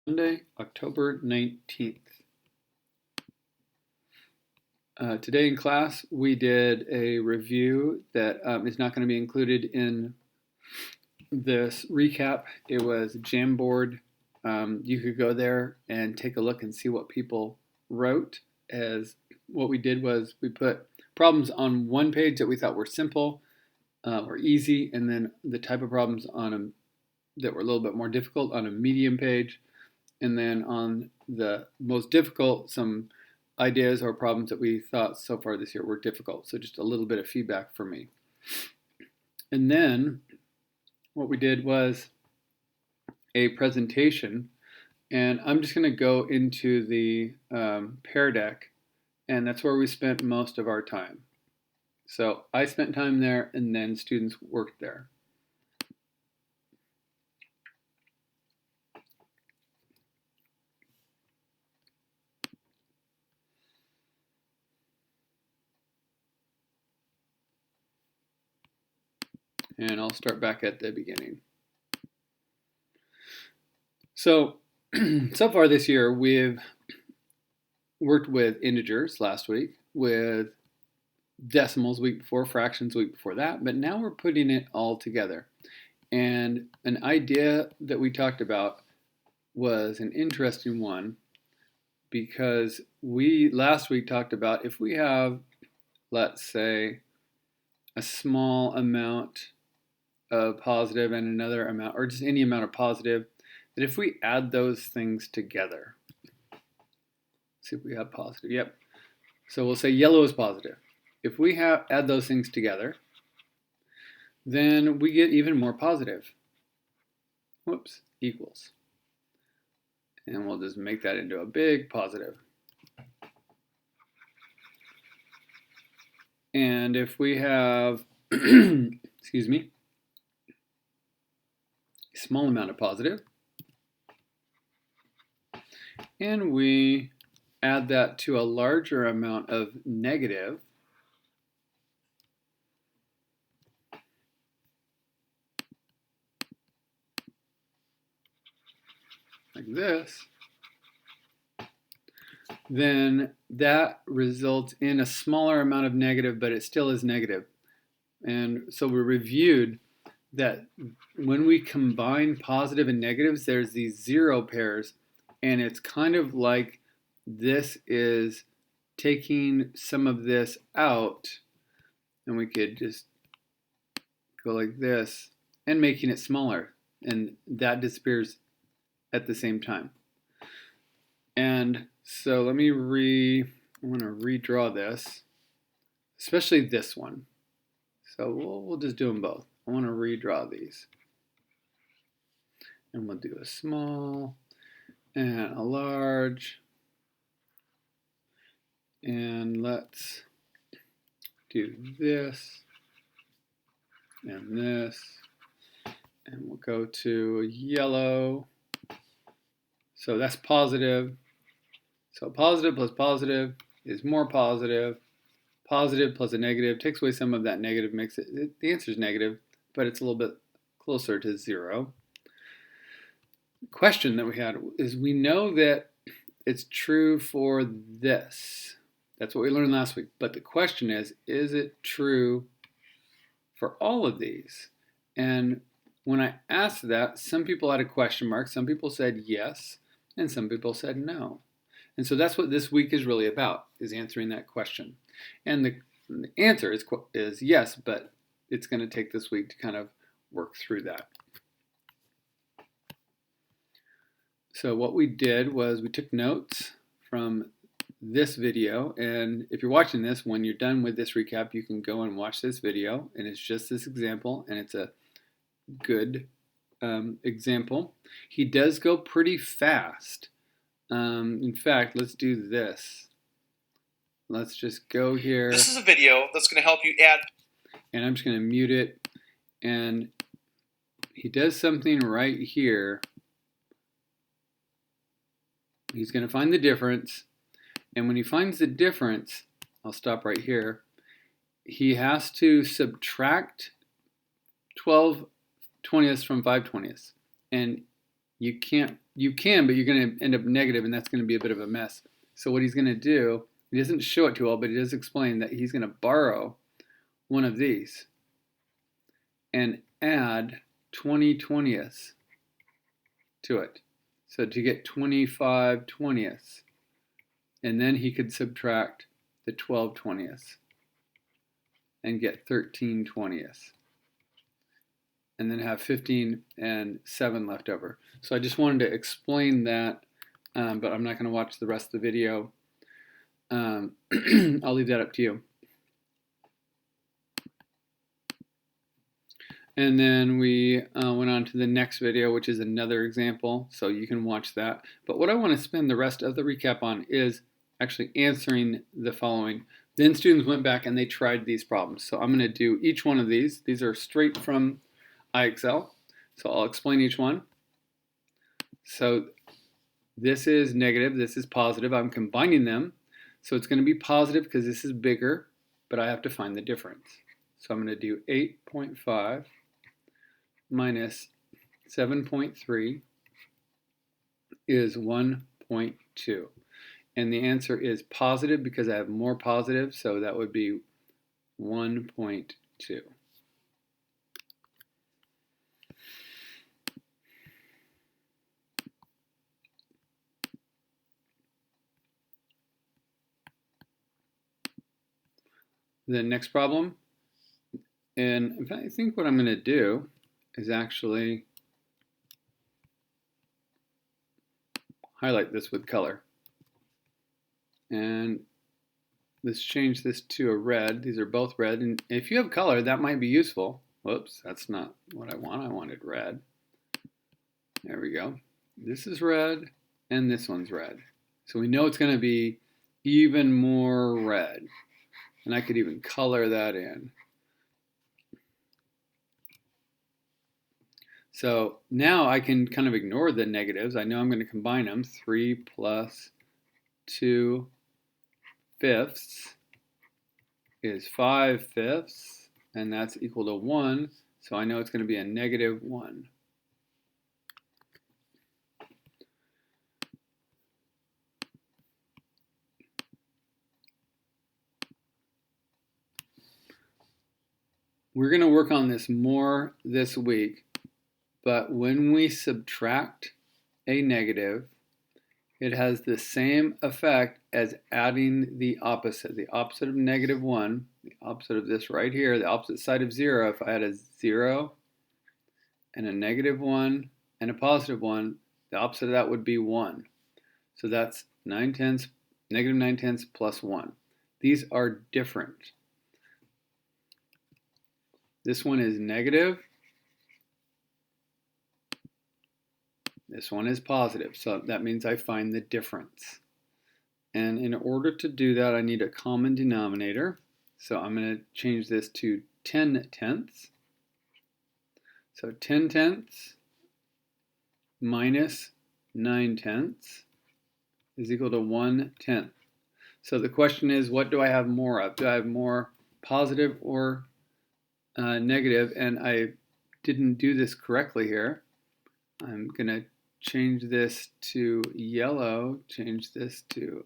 Monday, October 19th. Today in class, we did a review that is not going to be included in this recap. It was Jamboard. You could go there and take a look and see what people wrote. As what we did was we put problems on one page that we thought were simple or easy, and then the type of problems on that were a little bit more difficult on a medium page, and then on the most difficult, some ideas or problems that we thought so far this year were difficult. So just a little bit of feedback for me. And then what we did was a presentation, and I'm just going to go into the Pear Deck, and that's where we spent most of our time. So I spent time there, and then students worked there. And I'll start back at the beginning. So far this year, we've worked with integers last week, with decimals week before, fractions week before that, but now we're putting it all together. And an idea that we talked about was an interesting one, because we last week talked about if we have, let's say, a small amount of positive and another amount, or just any amount of positive, that if we add those things together, see if we have positive, yep. So we'll say yellow is positive. If we add those things together, then we get even more positive. Whoops, equals. And we'll just make that into a big positive. And if we have, excuse me, a small amount of positive, and we add that to a larger amount of negative, like this, then that results in a smaller amount of negative, but it still is negative. And so we reviewed that when we combine positive and negatives, there's these zero pairs, and it's kind of like this is taking some of this out, and we could just go like this and making it smaller, and that disappears at the same time. And so let me I want to redraw this, especially this one. So we'll just do them both. I want to redraw these. And we'll do a small and a large. And let's do this and this. And we'll go to yellow. So that's positive. So positive plus positive is more positive. Positive plus a negative takes away some of that negative, makes it, the answer is negative, but it's a little bit closer to zero. The question that we had is, we know that it's true for this. That's what we learned last week. But the question is it true for all of these? And when I asked that, some people had a question mark. Some people said yes, and some people said no. And so that's what this week is really about, is answering that question. And the answer is yes, but it's going to take this week to kind of work through that. So what we did was we took notes from this video, and if you're watching this, when you're done with this recap, you can go and watch this video, and it's just this example, and it's a good example. He does go pretty fast. In fact, let's do this. Let's just go here. This is a video that's going to help you add. And I'm just going to mute it. And he does something right here. He's going to find the difference. And when he finds the difference, I'll stop right here. He has to subtract 12 20ths from 5 20ths. And you can't you can, but you're going to end up negative, and that's going to be a bit of a mess. So what he's going to do, he doesn't show it too all, but he does explain that he's going to borrow one of these and add 20/20ths to it. So to get 25/20ths. And then he could subtract the 12/20ths and get 13/20ths. And then have 15 and 7 left over. So I just wanted to explain that, but I'm not going to watch the rest of the video. I'll leave that up to you. And then we went on to the next video, which is another example, so you can watch that. But what I want to spend the rest of the recap on is actually answering the following. Then students went back and they tried these problems. So I'm going to do each one of these. These are straight from IXL, so I'll explain each one. So this is negative, this is positive. I'm combining them, so it's going to be positive because this is bigger, but I have to find the difference. So I'm going to do 8.5 minus 7.3 is 1.2. And the answer is positive because I have more positive, so that would be 1.2. The next problem, and in fact, I think what I'm going to do is actually highlight this with color. And let's change this to a red. These are both red. And if you have color, that might be useful. Whoops, that's not what I want. I wanted red. There we go. This is red, and this one's red. So we know it's going to be even more red. And I could even color that in. So now I can kind of ignore the negatives. I know I'm going to combine them. 3 plus 2 fifths is 5 fifths, and that's equal to 1. So I know it's going to be a negative 1. We're going to work on this more this week, but when we subtract a negative, it has the same effect as adding the opposite. The opposite of negative 1, the opposite of this right here, the opposite side of 0, if I had a 0 and a negative 1 and a positive 1, the opposite of that would be 1. So that's 9/10, negative 9/10 plus 1. These are different. This one is negative. This one is positive. So that means I find the difference. And in order to do that, I need a common denominator. So I'm going to change this to 10/10. So 10/10 minus 9/10 is equal to 1/10. So the question is, what do I have more of? Do I have more positive or negative? And I didn't do this correctly here. I'm going to change this to yellow, change this to,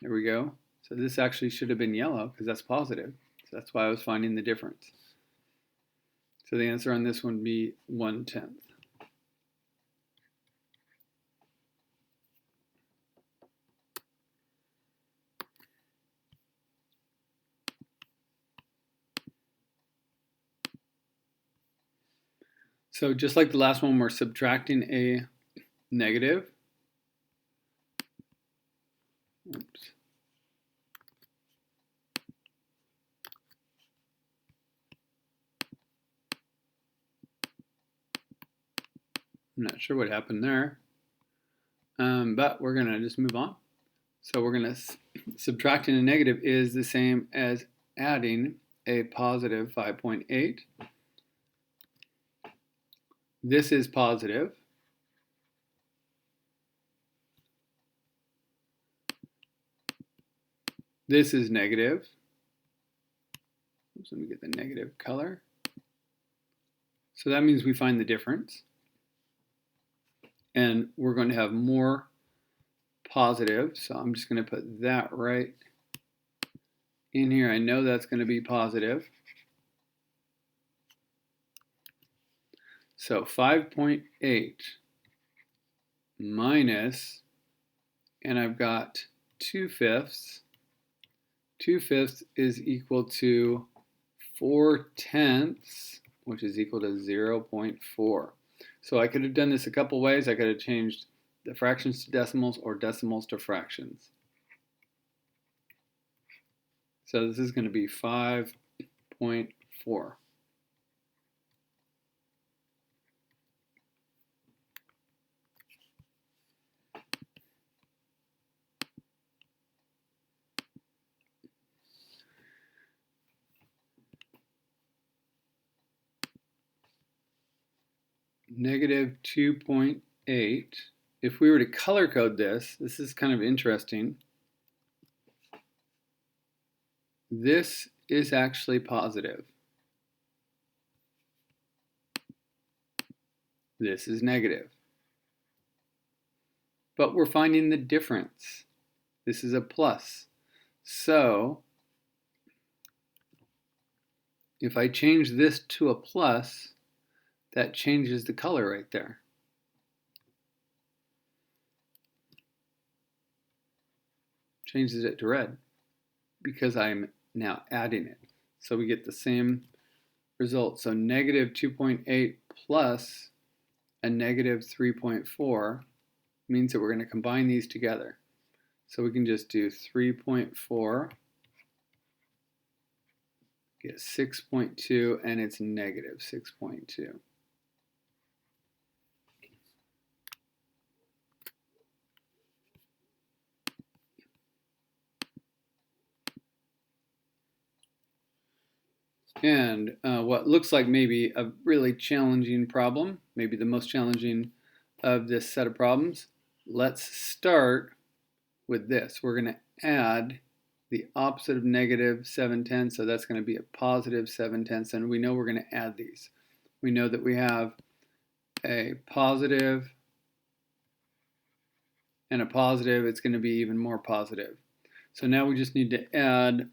there we go. So this actually should have been yellow because that's positive. So that's why I was finding the difference. So the answer on this one would be 1/10. So just like the last one, we're subtracting a negative. Oops. I'm not sure what happened there, but we're going to just move on. So we're going to subtracting a negative is the same as adding a positive 5.8. This is positive. This is negative. Oops, let me get the negative color. So that means we find the difference. and we're going to have more positive. So I'm just going to put that right in here. I know that's going to be positive. So 5.8 minus, and I've got 2/5. 2/5 is equal to 4/10, which is equal to 0.4. So I could have done this a couple ways. I could have changed the fractions to decimals or decimals to fractions. So this is going to be 5.4. Negative 2.8. If we were to color code this, this is kind of interesting. This is actually positive. This is negative. But we're finding the difference. This is a plus. So if I change this to a plus, that changes the color right there. Changes it to red because I'm now adding it. So we get the same result. So negative 2.8 plus a negative 3.4 means that we're going to combine these together. So we can just do 3.4, get 6.2, and it's negative 6.2. And what looks like maybe a really challenging problem, maybe the most challenging of this set of problems, let's start with this. We're going to add the opposite of negative 7/10, so that's going to be a positive 7/10, and we know we're going to add these. We know that we have a positive and a positive. It's going to be even more positive. So now we just need to add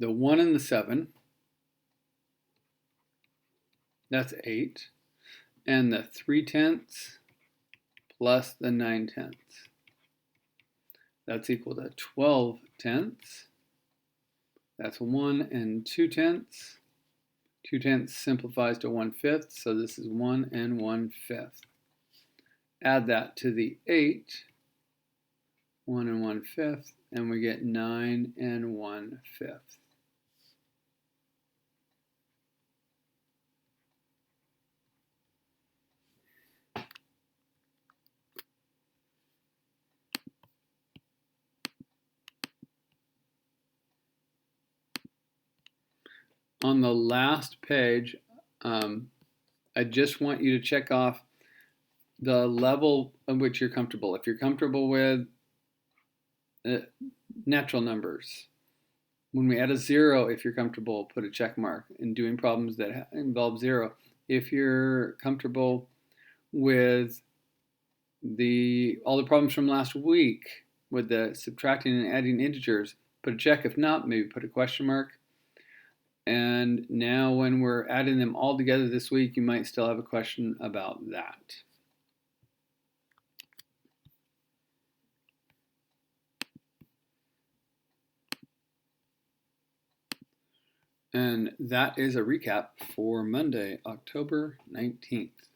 the 1 and the 7. That's 8. And the 3/10 plus the 9/10. That's equal to 12/10. That's 1 and 2/10. 2/10 simplifies to 1/5, so this is 1 and 1/5. Add that to the 8, 1 and 1/5, and we get 9 and 1/5. On the last page, I just want you to check off the level of which you're comfortable. If you're comfortable with natural numbers, when we add a 0, if you're comfortable, put a check mark in doing problems that involve 0. If you're comfortable with all the problems from last week with the subtracting and adding integers, put a check. If not, maybe put a question mark. And now when we're adding them all together this week, you might still have a question about that. And that is a recap for Monday, October 19th.